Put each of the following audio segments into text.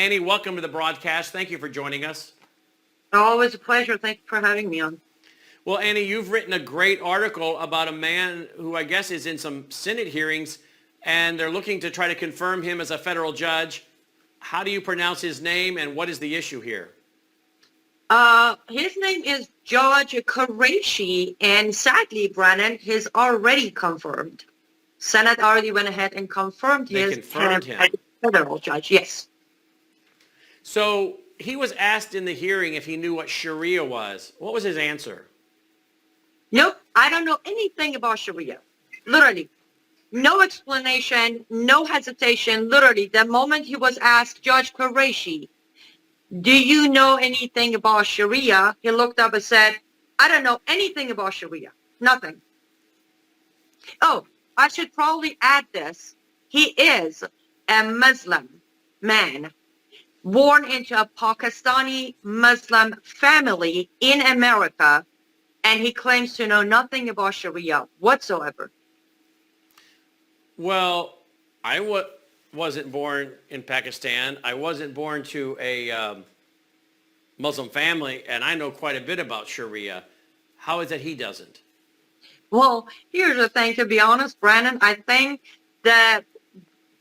Annie, welcome to the broadcast. Thank you for joining us. Always a pleasure. Thank you for having me on. Well, Annie, you've written a great article about a man who I guess is in some Senate hearings, and they're looking to try to confirm him as a federal judge. How do you pronounce his name, and what is the issue here? His name is Judge Quraishi, and sadly, Brannon, he's already confirmed. Senate already went ahead and confirmed They his confirmed him. as a federal judge. Yes. So he was asked in the hearing if he knew what Sharia was. What was his answer? Nope, I don't know anything about Sharia. Literally. No explanation, no hesitation. Literally, the moment he was asked, Judge Quraishi, do you know anything about Sharia? He looked up and said, I don't know anything about Sharia. Nothing. Oh, I should probably add this. He is a Muslim man born into a Pakistani Muslim family in America, and he claims to know nothing about Sharia whatsoever. Well, I wasn't born in Pakistan. I wasn't born to a Muslim family, and I know quite a bit about Sharia. How is it he doesn't? Well, here's the thing, to be honest, Brannon, I think the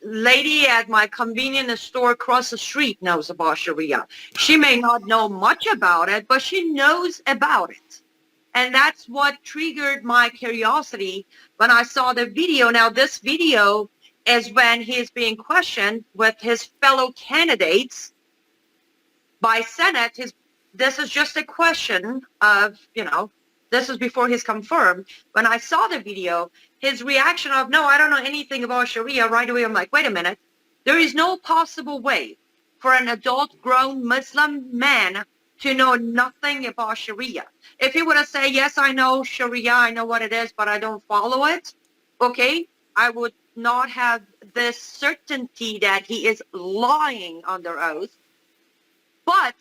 lady at my convenience store across the street knows about Sharia. She may not know much about it, but she knows about it. And that's what triggered my curiosity when I saw the video. Now, this video is when he's being questioned with his fellow candidates by Senate. This is just a question of, this is before he's confirmed. When I saw the video, his reaction of, no, I don't know anything about Sharia, right away I'm like, wait a minute. There is no possible way for an adult grown Muslim man to know nothing about Sharia. If he would have said, yes, I know Sharia, I know what it is, but I don't follow it, okay, I would not have this certainty that he is lying under oath. But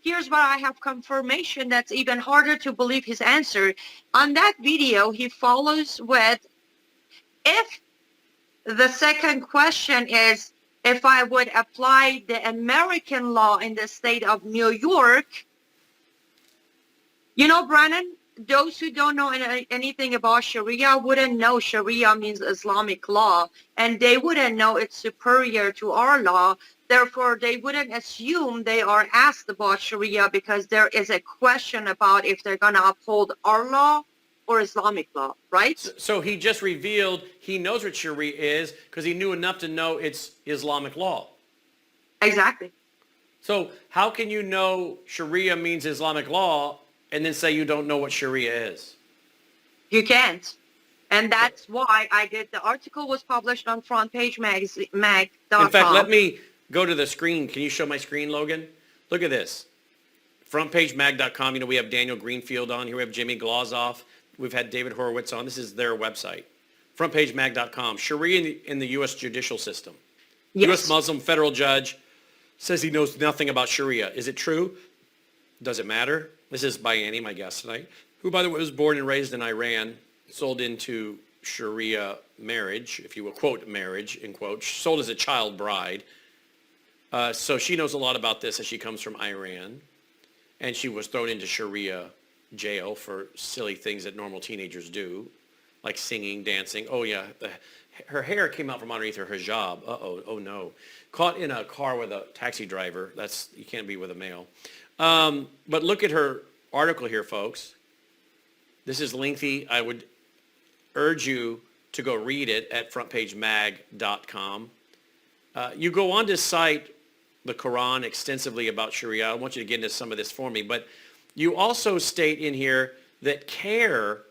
here's where I have confirmation that's even harder to believe his answer. On that video, he follows with, if the second question is, if I would apply the American law in the state of New York, Brannon, those who don't know anything about Sharia wouldn't know Sharia means Islamic law, and they wouldn't know it's superior to our law. Therefore, they wouldn't assume they are asked about Sharia because there is a question about if they're going to uphold our law or Islamic law, right? So he just revealed he knows what Sharia is because he knew enough to know it's Islamic law. Exactly. So how can you know Sharia means Islamic law and then say you don't know what Sharia is? You can't. And that's why I did. The article was published on frontpagemag.com. In fact, let me go to the screen. Can you show my screen, Logan? Look at this. Frontpagemag.com. We have Daniel Greenfield on here. We have Jimmy Glozoff. We've had David Horowitz on. This is their website. Frontpagemag.com. Sharia in the U.S. judicial system. Yes. U.S. Muslim federal judge says he knows nothing about Sharia. Is it true? Does it matter? This is by Annie, my guest tonight, who, by the way, was born and raised in Iran, sold into Sharia marriage, if you will, quote, marriage, in quote, sold as a child bride. So she knows a lot about this as she comes from Iran. And she was thrown into Sharia jail for silly things that normal teenagers do, like singing, dancing. Oh, yeah, her hair came out from underneath her hijab. Uh-oh, oh, no. Caught in a car with a taxi driver. You can't be with a male. But look at her article here, folks. This is lengthy. I would urge you to go read it at frontpagemag.com. You go on to cite the Quran extensively about Sharia. I want you to get into some of this for me. But you also state in here that CARE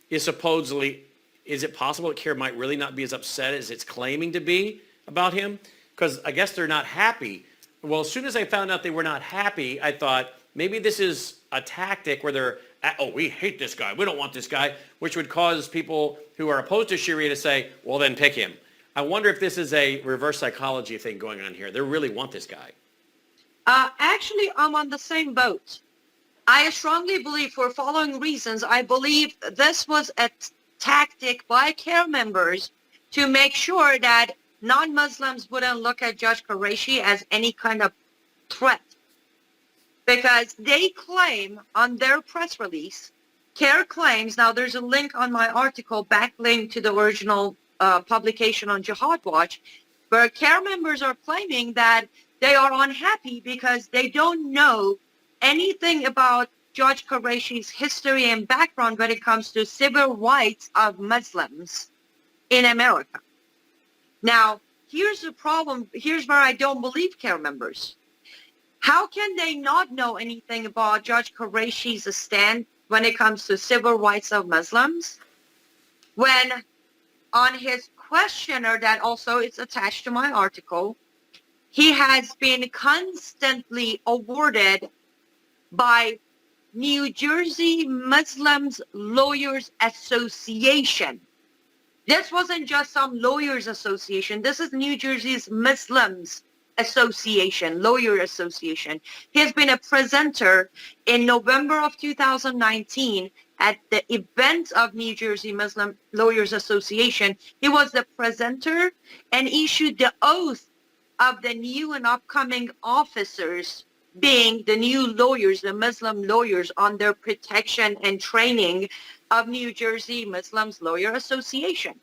is supposedly, is it possible that CARE might really not be as upset as it's claiming to be about him? Because I guess they're not happy. Well, as soon as I found out they were not happy, I thought maybe this is a tactic where they're, oh, we hate this guy. We don't want this guy, which would cause people who are opposed to Sharia to say, well, then pick him. I wonder if this is a reverse psychology thing going on here. They really want this guy. Actually, I'm on the same boat. I strongly believe, for following reasons, I believe this was a tactic by CARE members to make sure that non-Muslims wouldn't look at Judge Quraishi as any kind of threat, because they claim on their press release, CARE claims, now there's a link on my article, backlink to the original publication on Jihad Watch, where CARE members are claiming that they are unhappy because they don't know anything about Judge Quraishi's history and background when it comes to civil rights of Muslims in America. Now, here's the problem. Here's where I don't believe CARE members. How can they not know anything about Judge Quraishi's stand when it comes to civil rights of Muslims, when on his questionnaire that also is attached to my article, he has been constantly awarded by New Jersey Muslims Lawyers Association. This wasn't just some lawyers association. This is New Jersey's Muslims Association, Lawyer Association. He has been a presenter in November of 2019 at the event of New Jersey Muslim Lawyers Association. He was the presenter and issued the oath of the new and upcoming officers, being the new lawyers, the Muslim lawyers, on their protection and training of New Jersey Muslims Lawyer Association.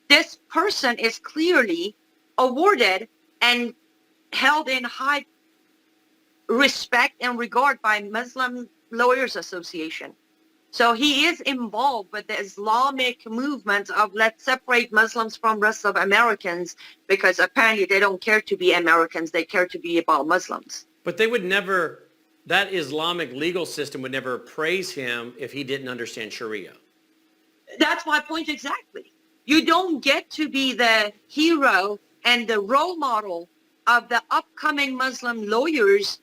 This person is clearly awarded and held in high respect and regard by Muslim Lawyers Association. So he is involved with the Islamic movement of let's separate Muslims from rest of Americans, because apparently they don't care to be Americans, they care to be about Muslims. But they would never, that Islamic legal system would never praise him if he didn't understand Sharia. That's my point exactly. You don't get to be the hero and the role model of the upcoming Muslim lawyers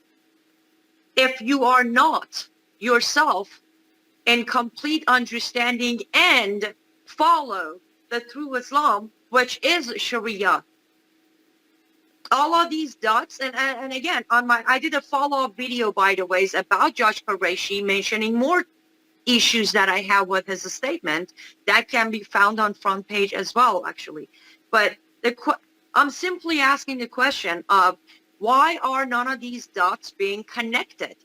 if you are not yourself in complete understanding and follow the true Islam, which is Sharia. All of these dots, and again, I did a follow-up video, by the way, about Judge Quraishi, mentioning more issues that I have with his statement that can be found on front page as well, actually. But I'm simply asking the question of why are none of these dots being connected?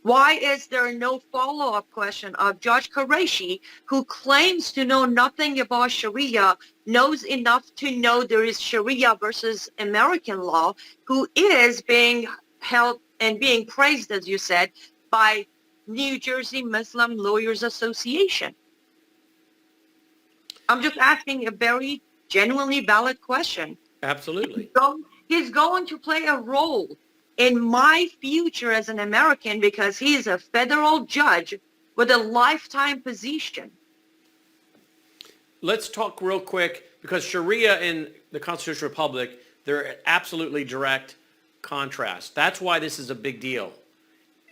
Why is there no follow-up question of Judge Quraishi, who claims to know nothing about Sharia, knows enough to know there is Sharia versus American law, who is being held and being praised, as you said, by New Jersey Muslim Lawyers Association? I'm just asking a very genuinely valid question. Absolutely. He's going to play a role in my future as an American because he is a federal judge with a lifetime position. Let's talk real quick, because Sharia and the Constitutional Republic, they're absolutely direct contrast. That's why this is a big deal.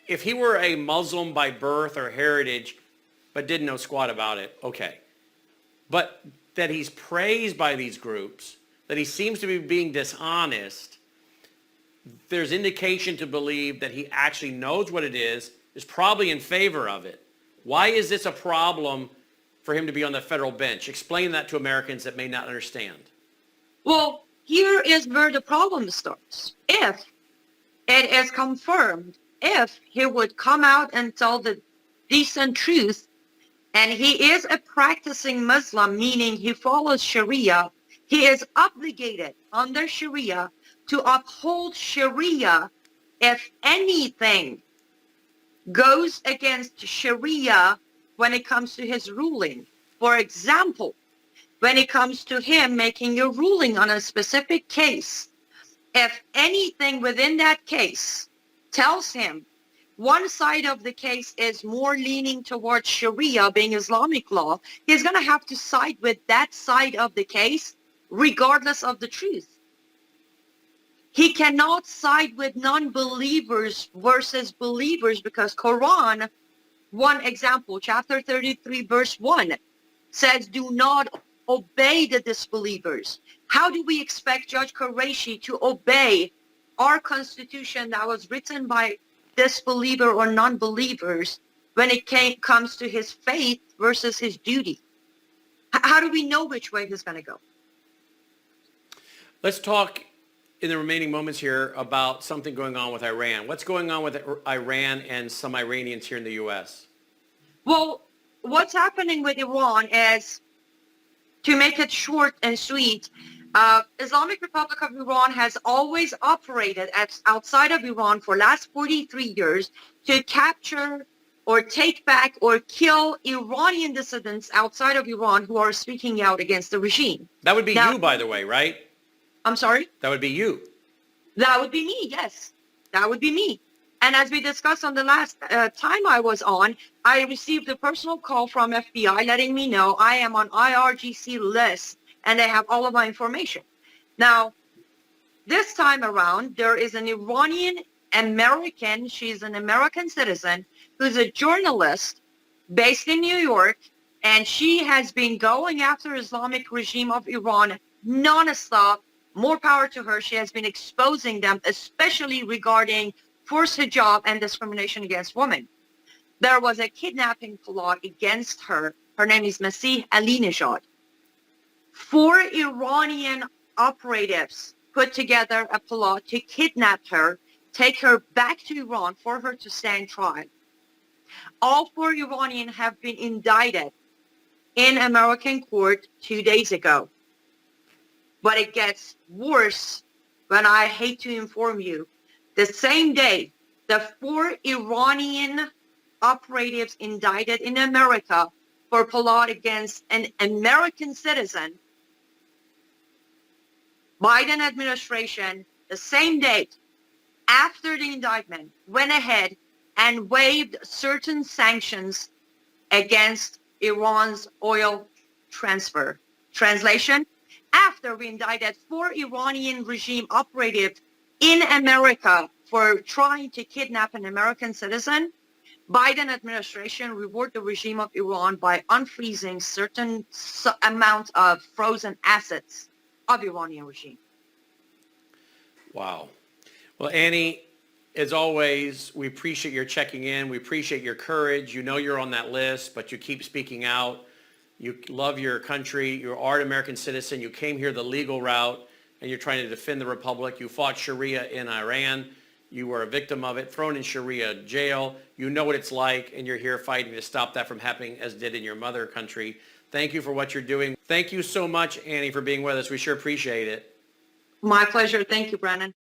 If he were a Muslim by birth or heritage, but didn't know squat about it, okay. But that he's praised by these groups, that he seems to be being dishonest, there's indication to believe that he actually knows what it is probably in favor of it. Why is this a problem for him to be on the federal bench? Explain that to Americans that may not understand. Well, here is where the problem starts. If it is confirmed, if he would come out and tell the decent truth, and he is a practicing Muslim, meaning he follows Sharia, he is obligated under Sharia to uphold Sharia if anything goes against Sharia when it comes to his ruling. For example, when it comes to him making a ruling on a specific case, if anything within that case tells him one side of the case is more leaning towards Sharia, being Islamic law, he's going to have to side with that side of the case regardless of the truth. He cannot side with non-believers versus believers, because Quran, one example, chapter 33, verse 1, says, do not obey the disbelievers. How do we expect Judge Quraishi to obey our constitution that was written by disbeliever or non-believers when it comes to his faith versus his duty? How do we know which way he's going to go? Let's talk in the remaining moments here about something going on with Iran. What's going on with Iran and some Iranians here in the U.S.? Well, what's happening with Iran is, to make it short and sweet, Islamic Republic of Iran has always operated outside of Iran for last 43 years to capture or take back or kill Iranian dissidents outside of Iran who are speaking out against the regime. That would be Now, you, by the way, right? I'm sorry? That would be you. That would be me, yes. That would be me. And as we discussed on the last time I was on, I received a personal call from FBI letting me know I am on IRGC list and they have all of my information. Now, this time around, there is an Iranian American, she's an American citizen, who's a journalist based in New York, and she has been going after Islamic regime of Iran non-stop. More power to her. She has been exposing them, especially regarding forced hijab and discrimination against women. There was a kidnapping plot against her. Her name is Masih Alinejad. 4 Iranian operatives put together a plot to kidnap her, take her back to Iran for her to stand trial. All 4 Iranians have been indicted in American court 2 days ago. But it gets worse when I hate to inform you. The same day, the 4 Iranian operatives indicted in America for plot against an American citizen, Biden administration, the same date after the indictment, went ahead and waived certain sanctions against Iran's oil transfer. Translation: after we indicted 4 Iranian regime operatives in America for trying to kidnap an American citizen, Biden administration reward the regime of Iran by unfreezing certain amount of frozen assets of Iranian regime. Wow. Well, Annie, as always, we appreciate your checking in. We appreciate your courage. You know you're on that list, but you keep speaking out. You love your country. You are an American citizen. You came here the legal route, and you're trying to defend the republic. You fought Sharia in Iran. You were a victim of it, thrown in Sharia jail. You know what it's like, and you're here fighting to stop that from happening, as did in your mother country. Thank you for what you're doing. Thank you so much, Annie, for being with us. We sure appreciate it. My pleasure. Thank you, Brannon.